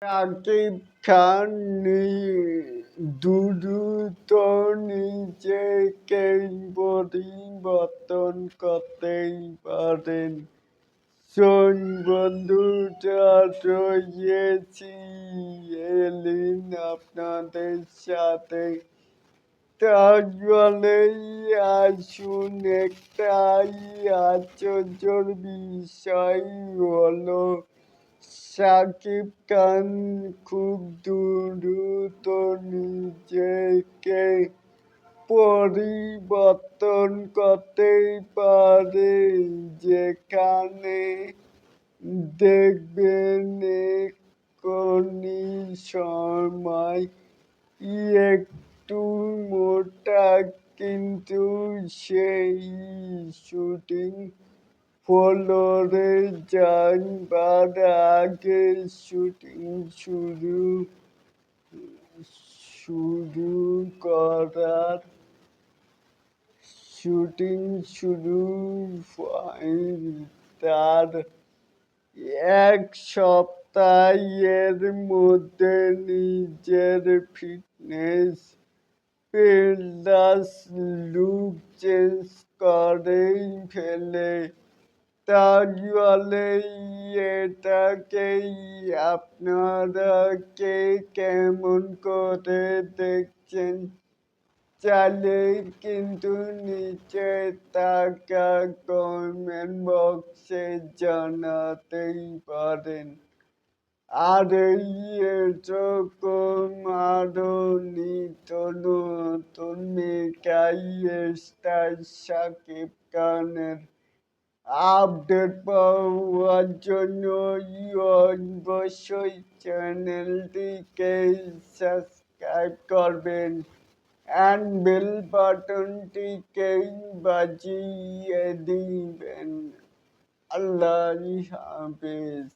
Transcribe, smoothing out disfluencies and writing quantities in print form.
শাকিব খান দ্রুত নিজেকে পরিবর্তন করতেই পারেন। শোন বন্ধুরা, রয়েছি এলিন আপনাদের সাথে। তাহলেই আসুন, একটাই আশ্চর্যের বিষয় হলো শাকিব খান খুব দ্রুত নিজেকে পরিবর্তন করতেই পারে, যেখানে দেখবেন এখনই সময় একটু মোটা, কিন্তু সেই শুটিং ফ্লোরে যাবার আগে শুরু করার শুটিং শুরু হয় তার এক সপ্তাহের মধ্যে। নিজের ফিটনেস প্লাস লুক চেঞ্জ করেই ফেলে। তাহলে এটাকেই আপনারা কে কেমন করে দেখছেন? চাইলে কিন্তু নিচে থাকা কমেন্ট বক্সে জানাতেই পারেন। আর এই এরকম আরো নিত্য নতুন মেগাই স্টার শাকিব খানের আপডেট পাওয়ার জন্য অবশ্যই চ্যানেলটিকে সাবস্ক্রাইব করবেন and bell বাটনটিকে বাজিয়ে দিবেন। আল্লাহ হাফেজ।